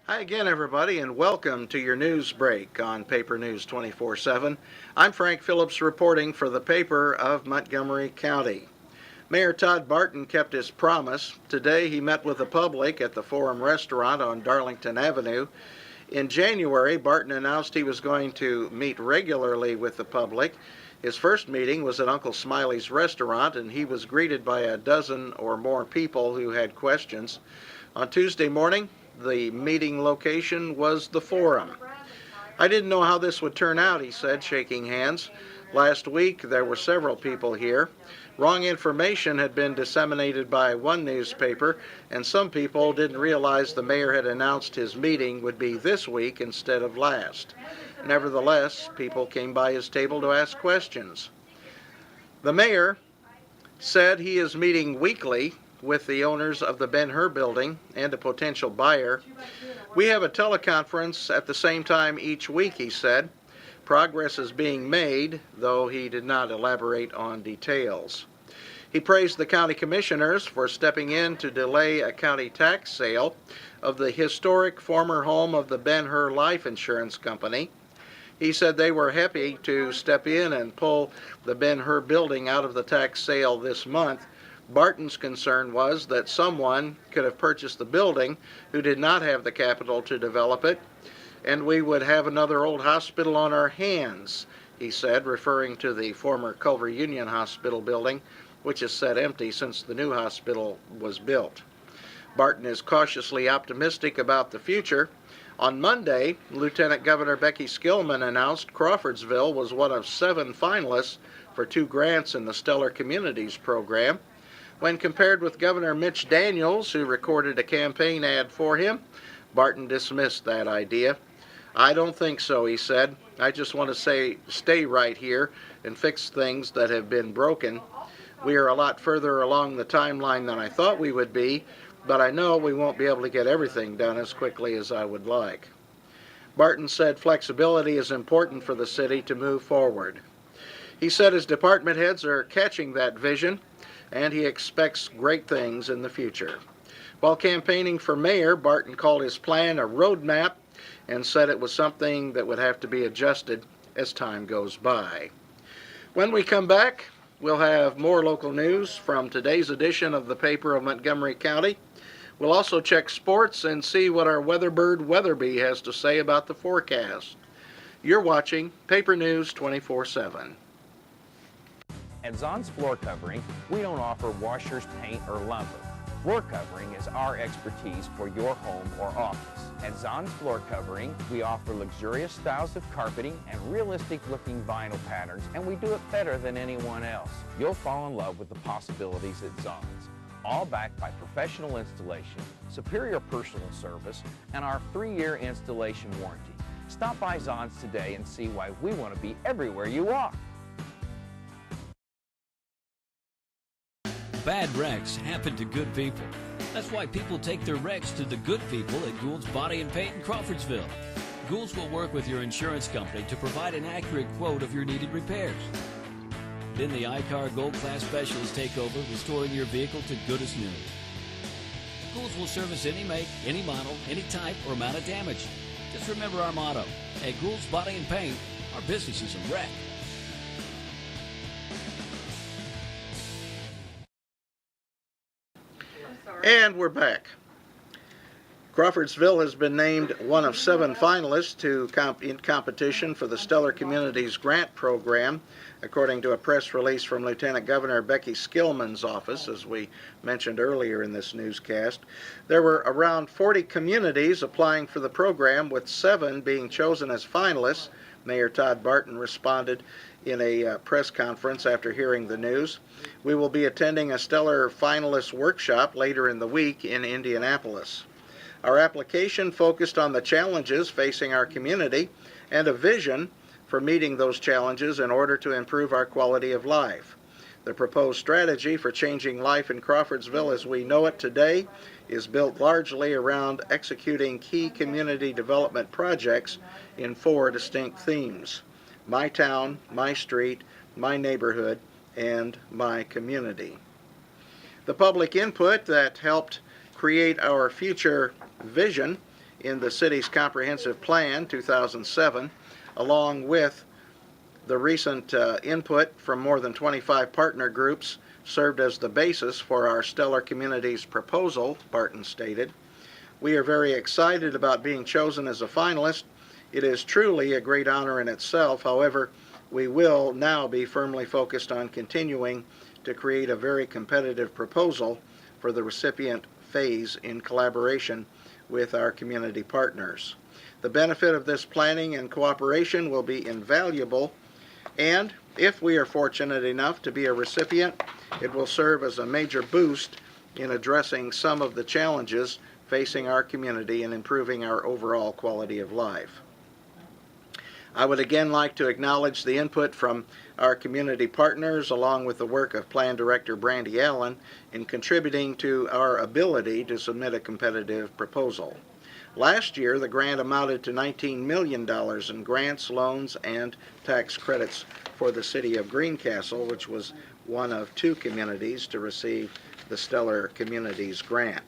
Hi again, everybody, and welcome to your news break on Paper News 24/7. I'm Frank Phillips reporting for the paper of Montgomery County. Mayor Todd Barton kept his promise. Today he met with the public at the Forum Restaurant on Darlington Avenue. In January, Barton announced he was going to meet regularly with the public. His first meeting was at Uncle Smiley's restaurant, and he was greeted by a dozen or more people who had questions. On Tuesday morning, the meeting location was the Forum. I didn't know how this would turn out, he said, shaking hands. Last week, there were several people here. Wrong information had been disseminated by one newspaper, and some people didn't realize the mayor had announced his meeting would be this week instead of last. Nevertheless, people came by his table to ask questions. The mayor said he is meeting weekly with the owners of the Ben-Hur building and a potential buyer. We have a teleconference at the same time each week, he said. Progress is being made, though he did not elaborate on details. He praised the county commissioners for stepping in to delay a county tax sale of the historic former home of the Ben-Hur Life Insurance Company. He said they were happy to step in and pull the Ben-Hur building out of the tax sale this month. Barton's concern was that someone could have purchased the building who did not have the capital to develop it, and we would have another old hospital on our hands, he said, referring to the former Culver Union Hospital building, which is set empty since the new hospital was built. Barton is cautiously optimistic about the future. On Monday, Lieutenant Governor Becky Skillman announced Crawfordsville was one of 7 finalists for 2 grants in the Stellar Communities program. When compared with Governor Mitch Daniels, who recorded a campaign ad for him, Barton dismissed that idea. I don't think so, he said. I just want to stay right here and fix things that have been broken. We are a lot further along the timeline than I thought we would be, but I know we won't be able to get everything done as quickly as I would like. Barton said flexibility is important for the city to move forward. He said his department heads are catching that vision, and he expects great things in the future. While campaigning for mayor, Barton called his plan a roadmap and said it was something that would have to be adjusted as time goes by. When we come back, we'll have more local news from today's edition of the paper of Montgomery County. We'll also check sports and see what our weatherbird Weatherby has to say about the forecast. You're watching Paper News 24/7. At Zon's Floor Covering, we don't offer washers, paint, or lumber. Floor covering is our expertise for your home or office. At Zon's Floor Covering, we offer luxurious styles of carpeting and realistic-looking vinyl patterns, and we do it better than anyone else. You'll fall in love with the possibilities at Zon's, all backed by professional installation, superior personal service, and our 3-year installation warranty. Stop by Zon's today and see why we want to be everywhere you are. Bad wrecks happen to good people. That's why people take their wrecks to the good people at Gould's Body and Paint in Crawfordsville. Gould's will work with your insurance company to provide an accurate quote of your needed repairs. Then the iCar Gold Class specialists take over, restoring your vehicle to good as new. Gould's will service any make, any model, any type, or amount of damage. Just remember our motto, at Gould's Body and Paint, our business is a wreck. And we're back. Crawfordsville has been named one of 7 finalists in competition for the Stellar Communities Grant Program, according to a press release from Lieutenant Governor Becky Skillman's office, as we mentioned earlier in this newscast. There were around 40 communities applying for the program, with 7 being chosen as finalists. Mayor Todd Barton responded in a press conference after hearing the news. We will be attending a Stellar Finalist Workshop later in the week in Indianapolis. Our application focused on the challenges facing our community and a vision for meeting those challenges in order to improve our quality of life. The proposed strategy for changing life in Crawfordsville as we know it today is built largely around executing key community development projects in 4 distinct themes: my town, my street, my neighborhood, and my community. The public input that helped create our future vision in the city's comprehensive plan 2007, along with the recent input from more than 25 partner groups, served as the basis for our Stellar Communities proposal, Barton stated. We are very excited about being chosen as a finalist. It is truly a great honor in itself. However, we will now be firmly focused on continuing to create a very competitive proposal for the recipient phase in collaboration with our community partners. The benefit of this planning and cooperation will be invaluable, and if we are fortunate enough to be a recipient, it will serve as a major boost in addressing some of the challenges facing our community and improving our overall quality of life. I would again like to acknowledge the input from our community partners, along with the work of Plan Director Brandy Allen in contributing to our ability to submit a competitive proposal. Last year, the grant amounted to $19 million in grants, loans, and tax credits for the city of Greencastle, which was one of 2 communities to receive the Stellar Communities grant.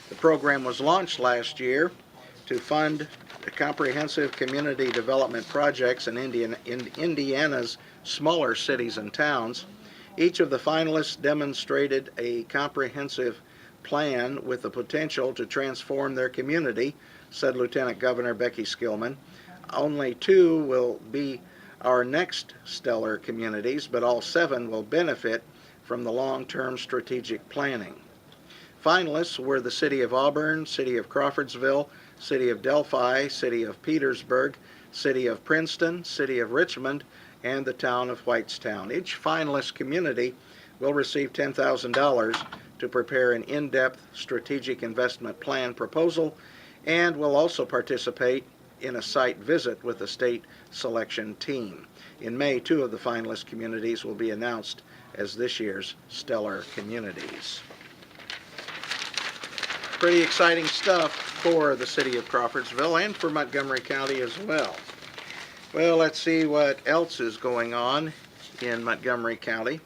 The program was launched last year to fund comprehensive community development projects in Indiana's smaller cities and towns. Each of the finalists demonstrated a comprehensive plan with the potential to transform their community, said Lieutenant Governor Becky Skillman. Only 2 will be our next Stellar Communities, but all 7 will benefit from the long-term strategic planning. Finalists were the City of Auburn, City of Crawfordsville, City of Delphi, City of Petersburg, City of Princeton, City of Richmond, and the town of Whitestown. Each finalist community will receive $10,000 to prepare an in-depth strategic investment plan proposal, and will also participate in a site visit with the state selection team. In May, 2 of the finalist communities will be announced as this year's Stellar Communities. Pretty exciting stuff for the city of Crawfordsville and for Montgomery County as well. Well, let's see what else is going on in Montgomery County.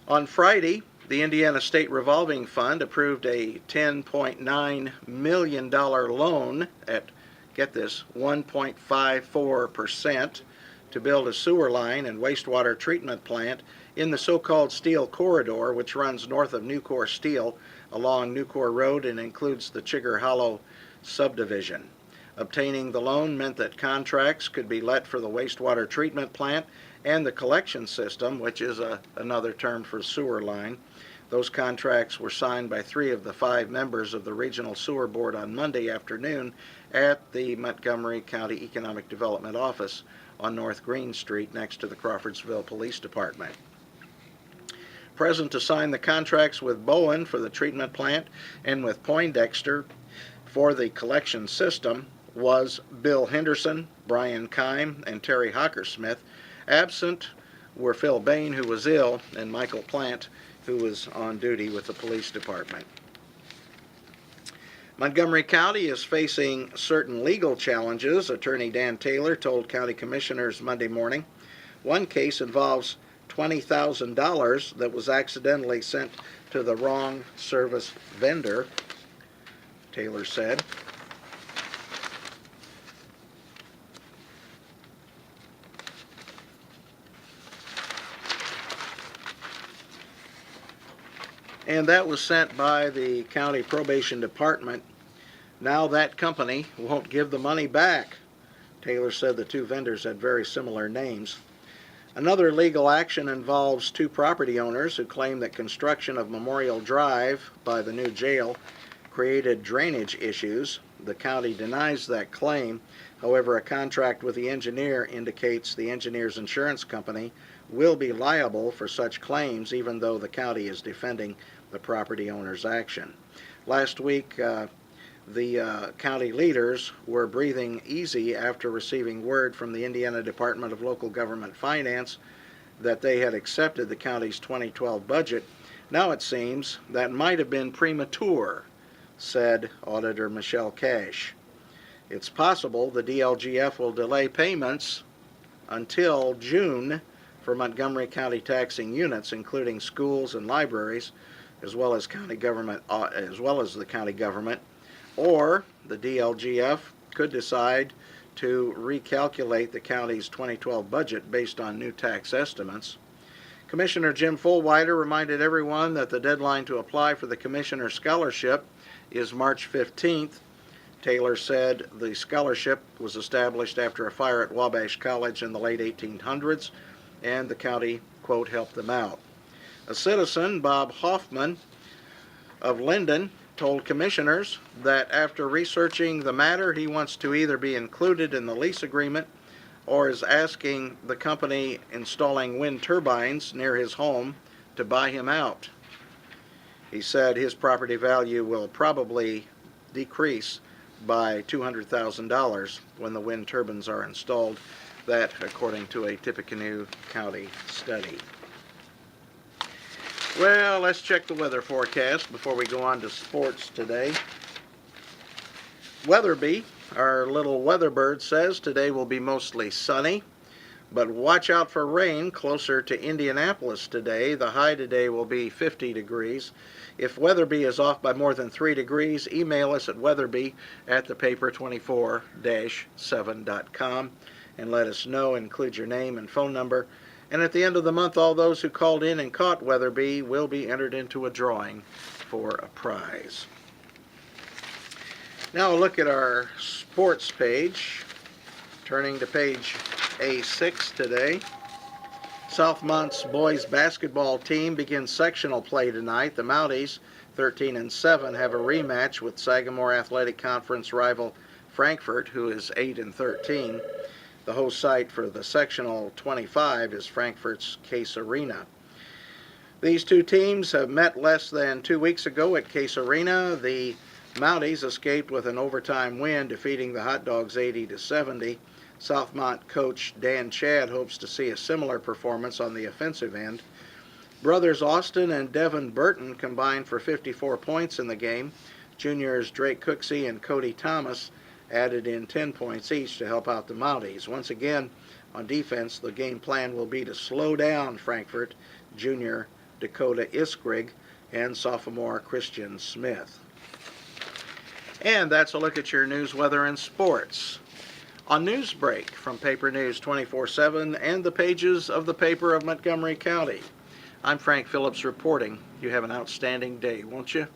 On Friday, the Indiana State Revolving Fund approved a $10.9 million loan at, get this, 1.54% to build a sewer line and wastewater treatment plant in the so-called Steel Corridor, which runs north of Nucor Steel along Nucor Road and includes the Chigger Hollow subdivision. Obtaining the loan meant that contracts could be let for the wastewater treatment plant and the collection system, which is another term for sewer line. Those contracts were signed by 3 of the 5 members of the Regional Sewer Board on Monday afternoon at the Montgomery County Economic Development Office on North Green Street next to the Crawfordsville Police Department. Present to sign the contracts with Bowen for the treatment plant and with Poindexter for the collection system was Bill Henderson, Brian Kime, and Terry Hockersmith. Absent were Phil Bain, who was ill, and Michael Plant, who was on duty with the police department. Montgomery County is facing certain legal challenges, Attorney Dan Taylor told county commissioners Monday morning. One case involves $20,000 that was accidentally sent to the wrong service vendor, Taylor said. And that was sent by the county probation department. Now that company won't give the money back. Taylor said the 2 vendors had very similar names. Another legal action involves 2 property owners who claim that construction of Memorial Drive by the new jail created drainage issues. The county denies that claim. However, a contract with the engineer indicates the engineer's insurance company will be liable for such claims, even though the county is defending the property owner's action. Last week, the county leaders were breathing easy after receiving word from the Indiana Department of Local Government Finance that they had accepted the county's 2012 budget. Now it seems that might have been premature, said Auditor Michelle Cash. It's possible the DLGF will delay payments until June for Montgomery County taxing units, including schools and libraries, as well as the county government, or the DLGF could decide to recalculate the county's 2012 budget based on new tax estimates. Commissioner Jim Fullwider reminded everyone that the deadline to apply for the Commissioner Scholarship is March 15th. Taylor said the scholarship was established after a fire at Wabash College in the late 1800s, and the county, quote, helped them out. A citizen, Bob Hoffman of Linden, told commissioners that after researching the matter, he wants to either be included in the lease agreement or is asking the company installing wind turbines near his home to buy him out. He said his property value will probably decrease by $200,000 when the wind turbines are installed. That, according to a Tippecanoe County study. Well, let's check the weather forecast before we go on to sports today. Weatherby, our little weather bird, says today will be mostly sunny, but watch out for rain closer to Indianapolis today. The high today will be 50 degrees. If Weatherby is off by more than 3 degrees, email us at weatherby@thepaper24-7.com and let us know. Include your name and phone number. And at the end of the month, all those who called in and caught Weatherby will be entered into a drawing for a prize. Now a look at our sports page. Turning to page A6 today. Southmont's boys basketball team begins sectional play tonight. The Mounties, 13-7, have a rematch with Sagamore Athletic Conference rival Frankfort, who is 8-13. The host site for the sectional 25 is Frankfort's Case Arena. These two teams have met less than 2 weeks ago at Case Arena. The Mounties escaped with an overtime win, defeating the Hot Dogs 80-70. Southmont coach Dan Chad hopes to see a similar performance on the offensive end. Brothers Austin and Devin Burton combined for 54 points in the game. Juniors Drake Cooksey and Cody Thomas added in 10 points each to help out the Mounties. Once again, on defense, the game plan will be to slow down Frankfort, junior Dakota Iskrig, and sophomore Christian Smith. And that's a look at your news, weather, and sports. On Newsbreak from Paper News 24/7 and the pages of the paper of Montgomery County, I'm Frank Phillips reporting. You have an outstanding day, won't you?